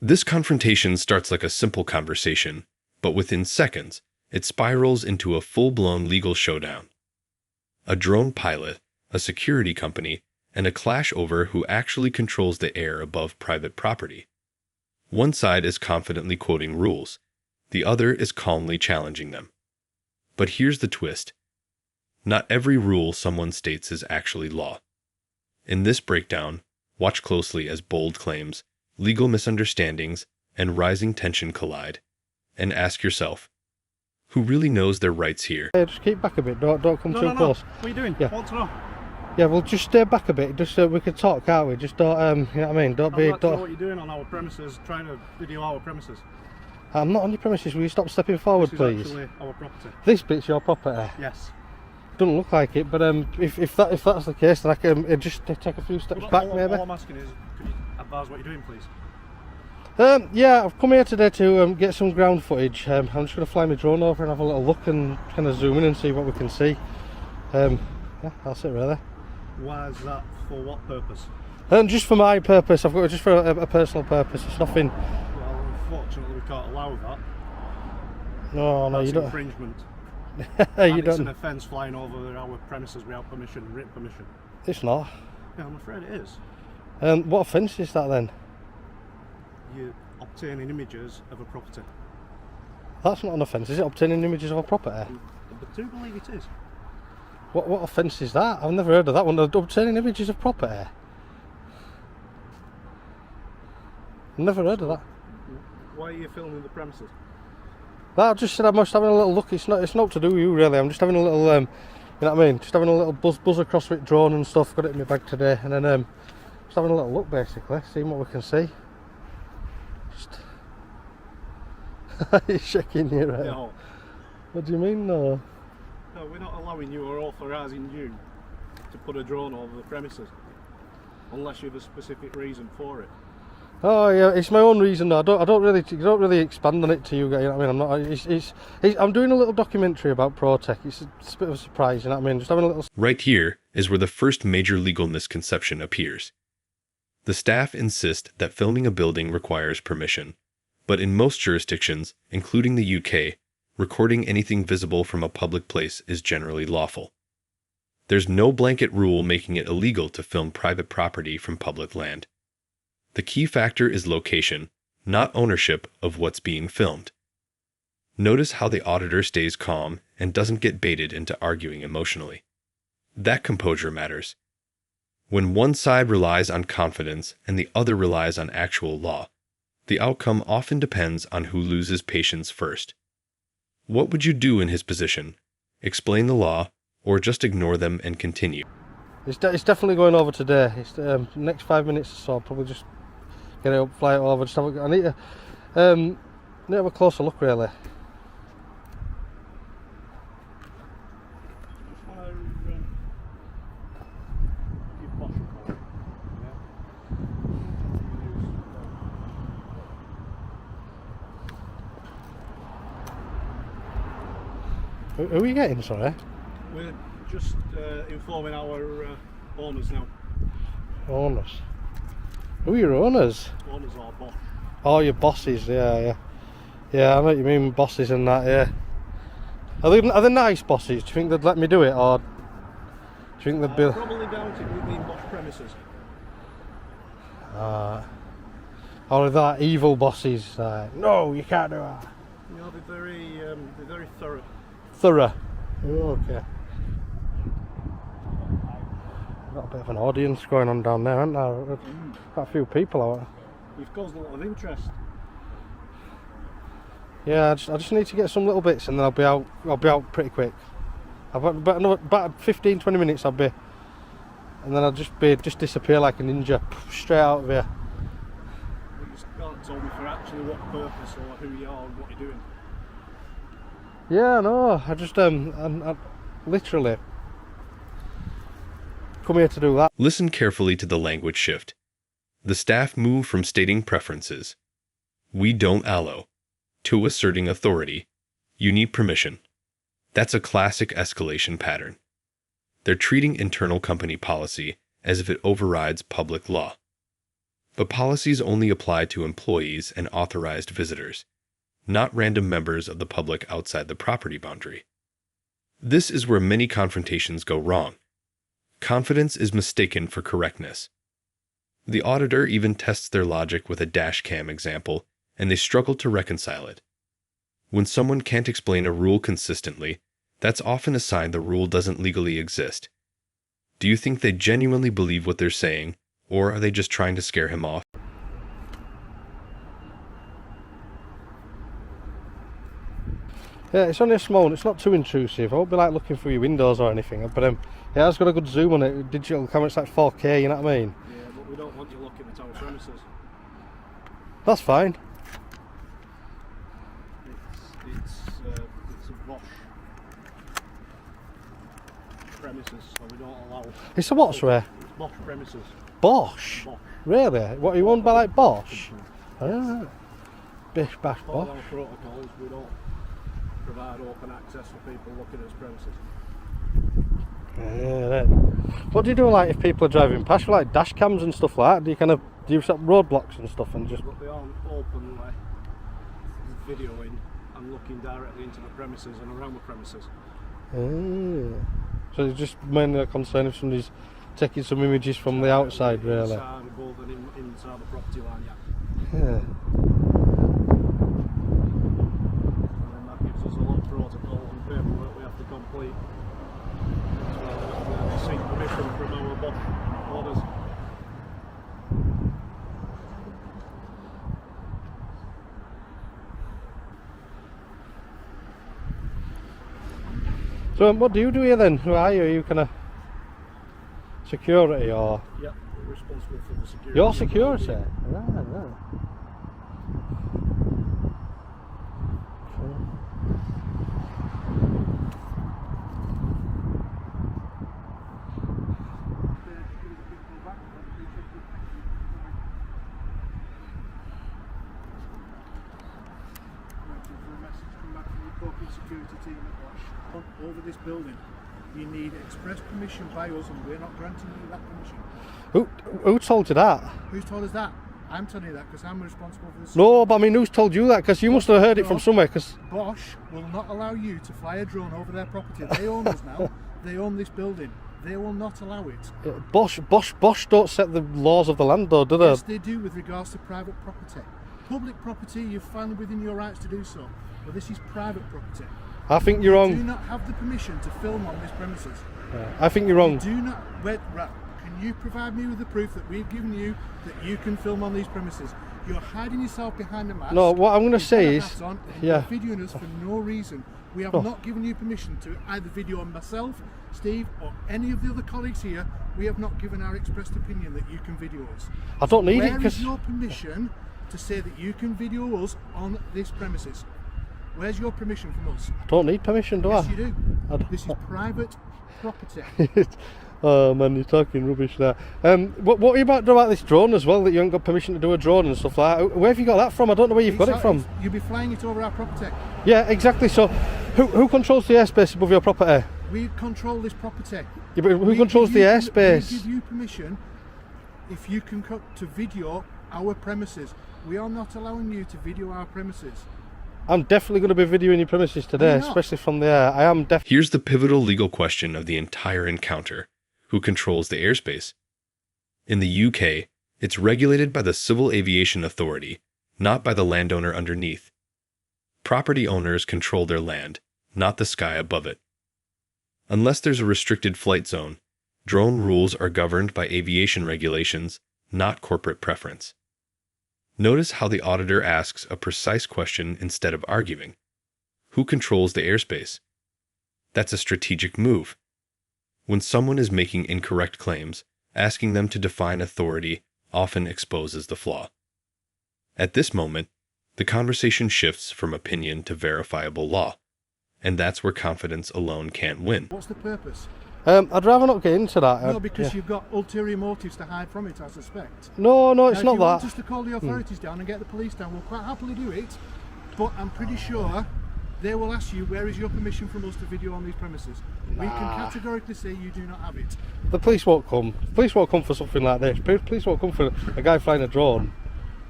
This confrontation starts like a simple conversation, but within seconds, it spirals into a full-blown legal showdown. A drone pilot, a security company, and a clash over who actually controls the air above private property. One side is confidently quoting rules, the other is calmly challenging them. But here's the twist. Not every rule someone states is actually law. In this breakdown, watch closely as bold claims, legal misunderstandings, and rising tension collide, and ask yourself, who really knows their rights here? Yeah, just keep back a bit, don't come too close. What are you doing? Yeah. I want to know. Yeah, well, just stay back a bit, just so we can talk, can't we? Just don't, you know what I mean? Don't be... I'd like to know what you're doing on our premises, trying to video our premises. I'm not on your premises, will you stop stepping forward, please? This is actually our property. This bit's your property? Yes. Doesn't look like it, but if that's the case, then I can just take a few steps back, maybe. All I'm asking is, could you advise what you're doing, please? Yeah, I've come here today to get some ground footage. I'm just going to fly my drone over and have a little look and kind of zoom in and see what we can see. Yeah, that's it really. Why is that? For what purpose? Just for my purpose. I've got it just for a personal purpose. It's nothing. Well, unfortunately, we can't allow that. No, That's you don't. Infringement. You It's don't. an offence flying over our premises without permission, written permission. It's not. Yeah, I'm afraid it is. What offence is that then? You're obtaining images of a property. That's not an offence, is it? Obtaining images of a property. I do believe it is. What offence is that? I've never heard of that one. Obtaining images of property. Never heard of that. Why are you filming the premises? I just said I'm just having a little look. It's not to do with you really. I'm just having a little, you know what I mean? Just having a little buzz across with drone and stuff. Got it in my bag today, and then just having a little look basically, seeing what we can see. Just you're shaking your head. No. What do you mean, no? No, we're not allowing you or authorising you to put a drone over the premises, unless you have a specific reason for it. Oh yeah, it's my own reason. Though. I don't really expand on it to you guys. You know what I mean? I'm not. I'm doing a little documentary about ProTech. It's a bit of a surprise. You know what I mean? Just having a little. Right here is where the first major legal misconception appears. The staff insist that filming a building requires permission, but in most jurisdictions, including the UK, recording anything visible from a public place is generally lawful. There's no blanket rule making it illegal to film private property from public land. The key factor is location, not ownership of what's being filmed. Notice how the auditor stays calm and doesn't get baited into arguing emotionally. That composure matters. When one side relies on confidence and the other relies on actual law, the outcome often depends on who loses patience first. What would you do in his position? Explain the law, or just ignore them and continue? It's definitely going over today. It's next 5 minutes or so. I'll probably just get it up, fly it over. Just have I need to have a closer look really. Who are you getting, sorry? We're just informing our owners now. Owners? Who are your owners? Owners are boss. Oh, your bosses, yeah. Yeah, I know what you mean, bosses and that, yeah. Are they nice bosses? Do you think they'd let me do it, or do you think they'd be... Probably doubt it would be in boss premises. Or are they evil bosses? No, you can't do that. You know, they're very thorough. Thorough? Oh, okay. Got a bit of an audience going on down there, haven't there? Got a few people out. You've caused a lot of interest. Yeah, I just need to get some little bits and then I'll be out pretty quick. About 15-20 minutes I'll be, and then I'll just disappear like a ninja, straight out of here. You just can't tell me for actually what purpose or who you are and what you're doing. Yeah, no, I just I literally come here to do that. Listen carefully to the language shift. The staff move from stating preferences, "we don't allow," to asserting authority, "you need permission." That's a classic escalation pattern. They're treating internal company policy as if it overrides public law. But policies only apply to employees and authorized visitors, not random members of the public outside the property boundary. This is where many confrontations go wrong. Confidence is mistaken for correctness. The auditor even tests their logic with a dash cam example, and they struggle to reconcile it. When someone can't explain a rule consistently, that's often a sign the rule doesn't legally exist. Do you think they genuinely believe what they're saying, or are they just trying to scare him off? Yeah, it's only a small one, it's not too intrusive. I won't be like looking through your windows or anything, but it has got a good zoom on it. Digital camera, it's like 4K, you know what I mean? Yeah, but we don't want you looking at our premises. That's fine. It's a Bosch premises, so we don't allow. It's a what, swear? It's Bosch premises. Bosch? Bosch. Really? What, are you owned by like Bosch? Ah. Bish bash All Bosch. our protocols, we don't provide open access for people looking at premises. Yeah, right. What do you do like if people are driving past, like dash cams and stuff like that? Do you set up roadblocks and stuff and just... But they aren't openly videoing and looking directly into the premises and around the premises. So it's just mainly a concern if somebody's taking some images from the outside, really. Inside, above and inside the property line, yeah. Yeah. And then that gives us a lot of protocol and paperwork we have to complete. As well as seek permission from our Bosch orders. So what do you do here then? Who are you? Are you kind of security or? Yeah, we're responsible for the security. Your security? Right. Security team at Bosch. Over this building, you need express permission by us, and we're not granting you that permission. Who told you that? Who's told us that? I'm telling you that because I'm responsible for this. No, but I mean, who's told you that? Because you must have heard it from somewhere. Because Bosch will not allow you to fly a drone over their property. They own us now. They own this building. They will not allow it. Bosch don't set the laws of the land, though, do they? Yes, they do with regards to private property. Public property, you're finally within your rights to do so. But this is private property. I think you're You wrong. do not have the permission to film on this premises. I think you're wrong. You do not. Right, can you provide me with the proof that we've given you that you can film on these premises? You're hiding yourself behind a mask. No, what I'm going to say is, you're videoing us for no reason. We have not given you permission to either video on myself, Steve, or any of the other colleagues here. We have not given our expressed opinion that you can video us. I don't need it Where because is your permission to say that you can video us on this premises? Where's your permission from us? I don't need permission, do Yes, I? you do. I don't. This is private property. Oh man, you're talking rubbish there. What are you about to do about this drone as well? That you haven't got permission to do a drone and stuff like that. Where have you got that from? I don't know where you've got it from. You'll be flying it over our property. Yeah, exactly. So, who controls the airspace above your property? We control this property. Yeah, but who controls the airspace? We give you permission if you can to video our premises. We are not allowing you to video our premises. I'm definitely going to be videoing your premises today, especially from the air. I am definitely. Here's the pivotal legal question of the entire encounter. Who controls the airspace? In the UK, it's regulated by the Civil Aviation Authority, not by the landowner underneath. Property owners control their land, not the sky above it. Unless there's a restricted flight zone, drone rules are governed by aviation regulations, not corporate preference. Notice how the auditor asks a precise question instead of arguing. Who controls the airspace? That's a strategic move. When someone is making incorrect claims, asking them to define authority often exposes the flaw. At this moment, the conversation shifts from opinion to verifiable law, and that's where confidence alone can't win. What's the purpose? I'd rather not get into that. No, because you've got ulterior motives to hide from it, I suspect. No, it's not If you want that. us to call the authorities down and get the police down, we'll quite happily do it, but I'm pretty sure they will ask you, where is your permission from us to video on these premises? We can categorically say you do not have it. The police won't come. Police won't come for something like this. Police won't come for a guy flying a drone.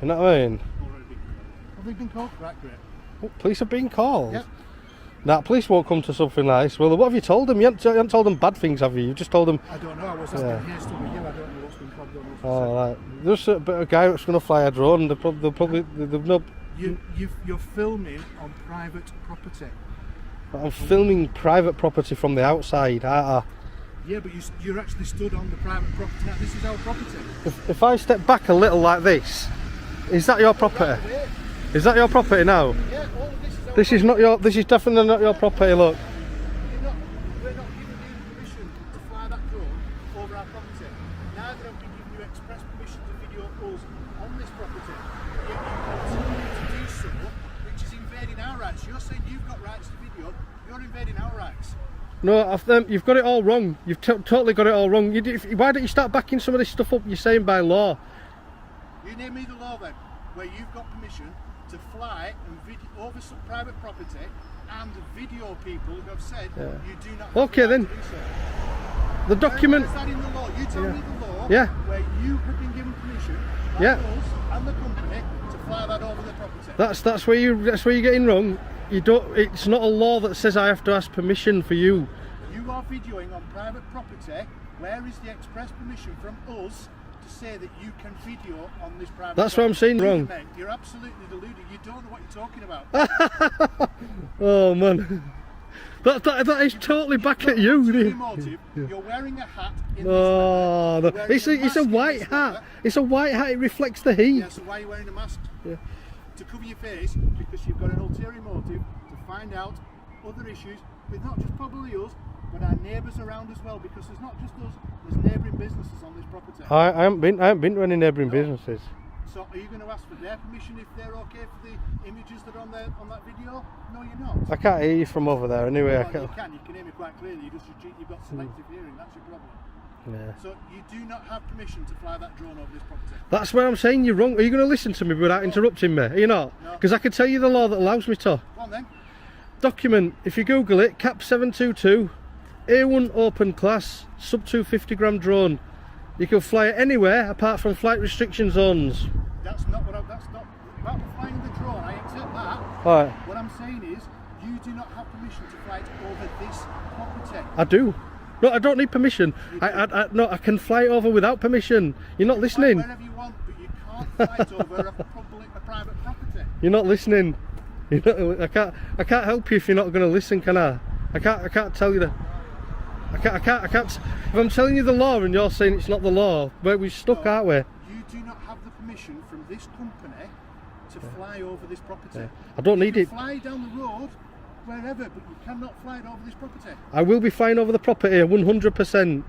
You know what I mean? Have they been called? Right, great. Oh, police have been called? Yep. Nah, police won't come to something like this. Well, what have you told them? You haven't told them bad things, have you? You just told them... I don't know. I was asking here still with you. I don't know what's been called. Oh, right. There's a guy that's going to fly a drone. They'll probably... You're filming on private property. I'm filming private property from the outside, aren't I? Yeah, but you're actually stood on the private property. Now, this is our property. If I step back a little like this, is that your property? Is that your property now? Yeah, all of this is our This is not your. This is definitely not your property. Look. We're not giving you permission to fly that drone over our property. Neither have we given you express permission to video us on this property. Yet you continue to do so, which is invading our rights. You're saying you've got rights to video, you're invading our rights. No, you've got it all wrong. You've totally got it all wrong. Why don't you start backing some of this stuff up you're saying by law? You name me the law then, where you've got permission to fly and video over some private property and video people who have said you do not have Okay, the right then. to do so. The document. Where is that in the law? You tell me the law where you have been given permission by us and the company to fly that over the property. That's where you're getting wrong. You don't. It's not a law that says I have to ask permission for you. You are videoing on private property. Where is the express permission from us to say that you can video on this private That's property? what I'm saying wrong. Mate, you're absolutely deluded. You don't know what you're talking about. Oh man, that is totally back at you. Motive, you're wearing a hat in No, this no. weather. It's a white hat. It's a white hat. It reflects the heat. Yeah, so why are you wearing a mask? Yeah. To cover your face, because you've got an ulterior motive to find out other issues with not just probably us, but our neighbours around as well, because there's not just us, there's neighbouring businesses on this property. I haven't been to any neighbouring businesses. So are you going to ask for their permission if they're okay for the images that are on that video? No, you're not. I can't hear you from over there anyway. Well, you can hear me quite clearly, you've got selective hearing, that's your problem. Yeah. So you do not have permission to fly that drone over this property. That's where I'm saying you're wrong. Are you going to listen to me without interrupting me? Are you not? No. Because I can tell you the law that allows me to. Go on then. Document, if you Google it, CAP 722, A1 open class, sub 250 gram drone. You can fly it anywhere apart from flight restriction zones. That's not about flying the drone, I accept that. Alright. What I'm saying is, you do not have permission to fly it over this property. I do. No, I don't need permission. No, I can fly it over without permission. You're not listening. Wherever you want, but you can't fly it over a private property. You're not listening. I can't help you if you're not going to listen, can I? I can't tell you the. I can't. If I'm telling you the law and you're saying it's not the law, we're stuck, aren't we? You do not have the permission from this company to fly over this property. Yeah. I don't need it. Fly down the road, wherever, but you cannot fly it over this property. I will be flying over the property 100%.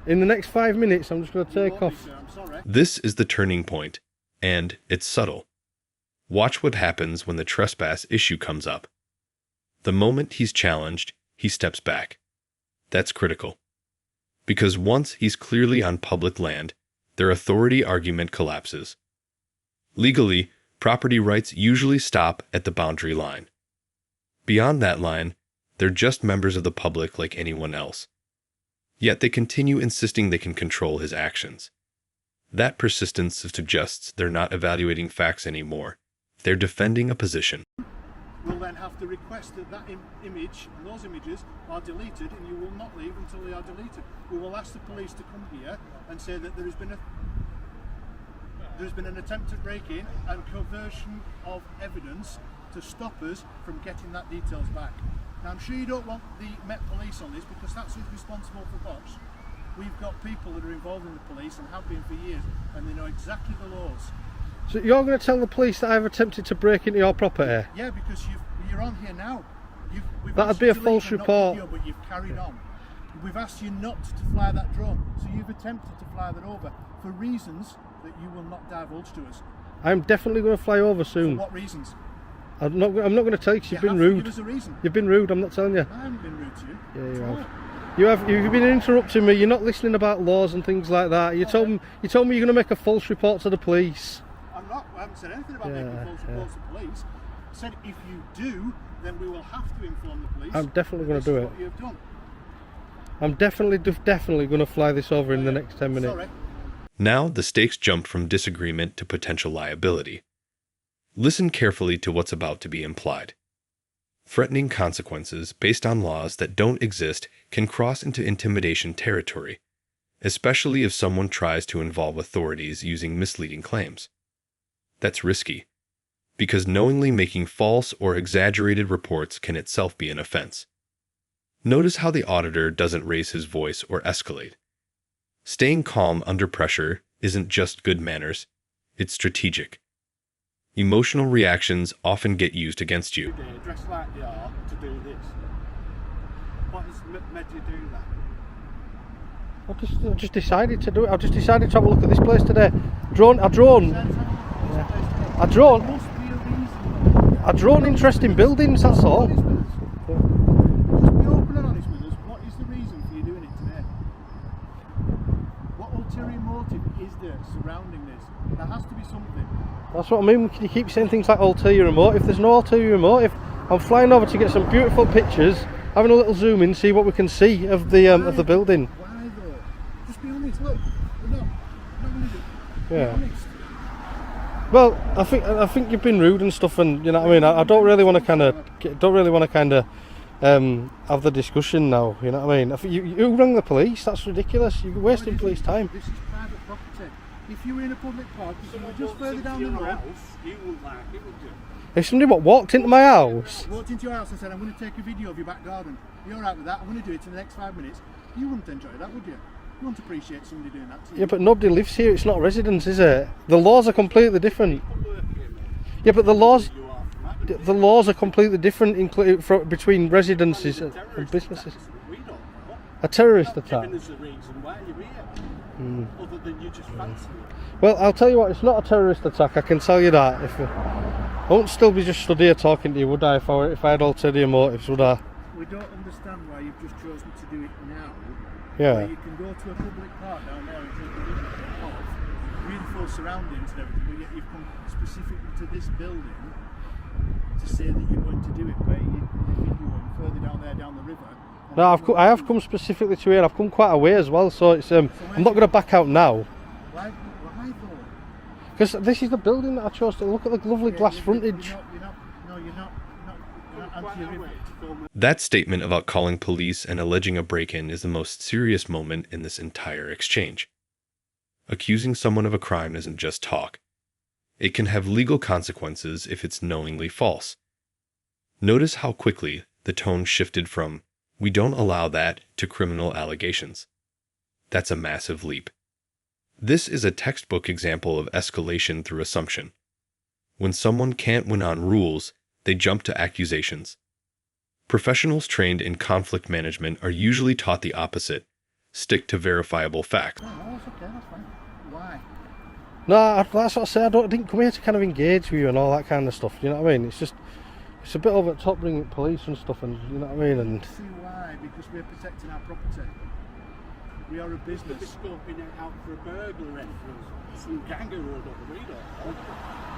In the next 5 minutes, I'm just going to take off. Sir, I'm sorry. This is the turning point, and it's subtle. Watch what happens when the trespass issue comes up. The moment he's challenged, he steps back. That's critical. Because once he's clearly on public land, their authority argument collapses. Legally, property rights usually stop at the boundary line. Beyond that line, they're just members of the public like anyone else. Yet they continue insisting they can control his actions. That persistence suggests they're not evaluating facts anymore. They're defending a position. We'll then have to request that image and those images are deleted, and you will not leave until they are deleted. We will ask the police to come here and say that there's been an attempted break-in and coercion of evidence to stop us from getting that details back. Now, I'm sure you don't want the Met Police on this, because that's who's responsible for Bosch. We've got people that are involved in the police and have been for years, and they know exactly the laws. So you're going to tell the police that I've attempted to break into your property? Yeah, because you're on here now. That'd be a false report. Video, but you've carried on. We've asked you not to fly that drone, so you've attempted to fly that over for reasons that you will not divulge to us. I'm definitely going to fly over soon. For what reasons? I'm not going to tell you because you've been rude. Give us a reason. You've been rude, I'm not telling you. I haven't been rude to you. Yeah, you have. You've been interrupting me. You're not listening about laws and things like that. You told me you're going to make a false report to the police. I haven't said anything about making false reports to police. I said if you do, then we will have to inform the police. I'm definitely going to do it. What you've done. I'm definitely going to fly this over in the next 10 minutes. Sorry. Now the stakes jumped from disagreement to potential liability. Listen carefully to what's about to be implied. Threatening consequences based on laws that don't exist can cross into intimidation territory, especially if someone tries to involve authorities using misleading claims. That's risky, because knowingly making false or exaggerated reports can itself be an offense. Notice how the auditor doesn't raise his voice or escalate. Staying calm under pressure isn't just good manners, it's strategic. Emotional reactions often get used against you. Dressed like they are to do this. What has made you do that? I just decided to do it. I just decided to have a look at this place today. I drone interesting buildings, that's all. Just be open and honest with us. What is the reason for you doing it today? What ulterior motive is there surrounding this? There has to be something. That's what I mean. You keep saying things like ulterior motive. There's no ulterior motive. I'm flying over to get some beautiful pictures, having a little zoom in, see what we can see of the building. Why though? Just be honest. Look, we're not going to do it. Yeah. Be honest. Well, I think you've been rude and stuff, and you know what I mean. I don't really want to kind of have the discussion now. You know what I mean? You rang the police. That's ridiculous. You're wasting police time. This is private property. If you were in a public park, if you were just further down the road, you wouldn't like it, would you? If somebody walked into my house, walked into your house and said, "I'm going to take a video of your back garden," you're alright with that? I'm going to do it in the next 5 minutes. You wouldn't enjoy that, would you? You wouldn't appreciate somebody doing that to you. yeah, but nobody lives here. It's not a residence, is it? The laws are completely different. Yeah, but the laws are completely different, between residences and businesses. We don't know. A terrorist attack. Giving us a reason why you're here, other than you just fancy it. Well, I'll tell you what, it's not a terrorist attack, I can tell you that. I won't still be just stood here talking to you, would I, if I had ulterior motives, would I? We don't understand why you've just chosen to do it now. Yeah. Where you can go to a public park down there and take a video of beautiful surroundings and everything, but yet you've come specifically to this building to say that you're going to do it, where you video further down there, down the river. No, I have come specifically to here, I've come quite a way as well, so it's I'm not going to back out now. Why though? Because this is the building that I chose to look at, the lovely glass frontage. You're not anti-river. That statement about calling police and alleging a break-in is the most serious moment in this entire exchange. Accusing someone of a crime isn't just talk. It can have legal consequences if it's knowingly false. Notice how quickly the tone shifted from, "we don't allow that," to criminal allegations. That's a massive leap. This is a textbook example of escalation through assumption. When someone can't win on rules, they jump to accusations. Professionals trained in conflict management are usually taught the opposite: stick to verifiable facts. No, that's okay, that's fine. Why? No, that's what I said, I didn't come here to kind of engage with you and all that kind of stuff, you know what I mean? It's a bit over the top bringing police and stuff, and you know what I mean? And See why? Because we're protecting our property. We are a business. They're scoping it out for a burglary for some kangaroo or whatever, we don't know.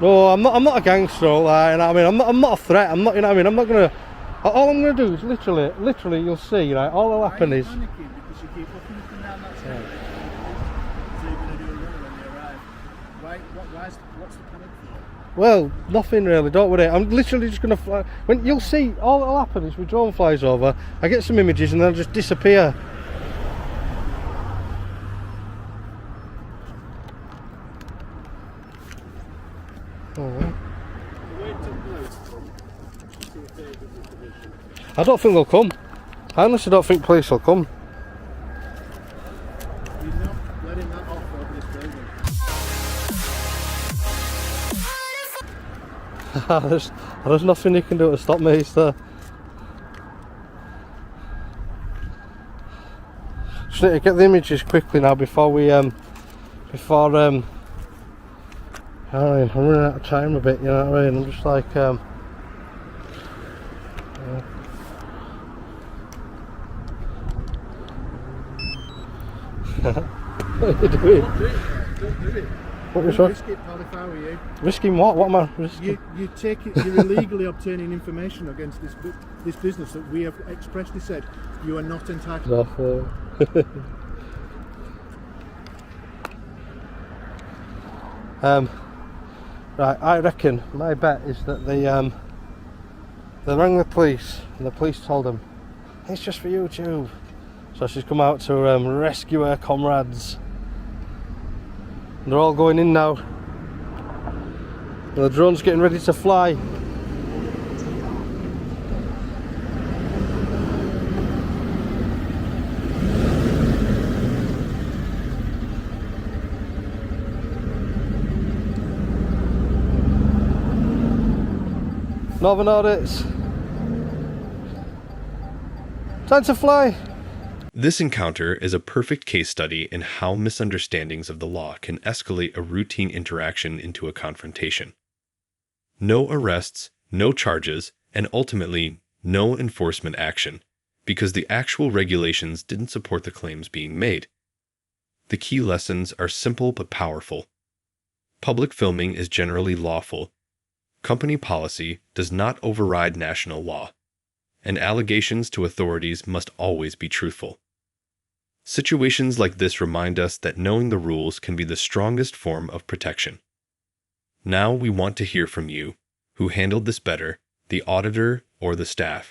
no, I'm not a gangster, all that, you know what I mean? I'm not a threat. I'm not, you know what I mean? I'm not gonna. All I'm gonna do is literally, you'll see, right? All that'll happen is. Why are you panicking? Because you keep looking up and down that street. So you're going to do a runner when you arrive. What's the panic for? Well, nothing really. Don't worry. I'm literally just gonna fly. When you'll see, all that'll happen is my drone flies over. I get some images and then I just disappear. Oh. I don't think they'll come. I honestly don't think police will come. You're not letting that off over this building. There's nothing you can do to stop me, sir. Just need to get the images quickly now before we I mean, I'm running out of time a bit, you know what I mean? I'm just like what are you doing? Don't do it. What was Risk it, pal, if I were you. Risking what? What am I risking? You take it. You're illegally obtaining information against this business that we have expressly said you are not entitled. Right, I reckon my bet is that they rang the police and the police told them it's just for YouTube. So she's come out to rescue her comrades. And they're all going in now. And the drone's getting ready to fly. Northern audits. Time to fly. This encounter is a perfect case study in how misunderstandings of the law can escalate a routine interaction into a confrontation. No arrests, no charges, and ultimately no enforcement action, because the actual regulations didn't support the claims being made. The key lessons are simple but powerful. Public filming is generally lawful. Company policy does not override national law, and allegations to authorities must always be truthful. Situations like this remind us that knowing the rules can be the strongest form of protection. Now we want to hear from you, who handled this better, the auditor or the staff.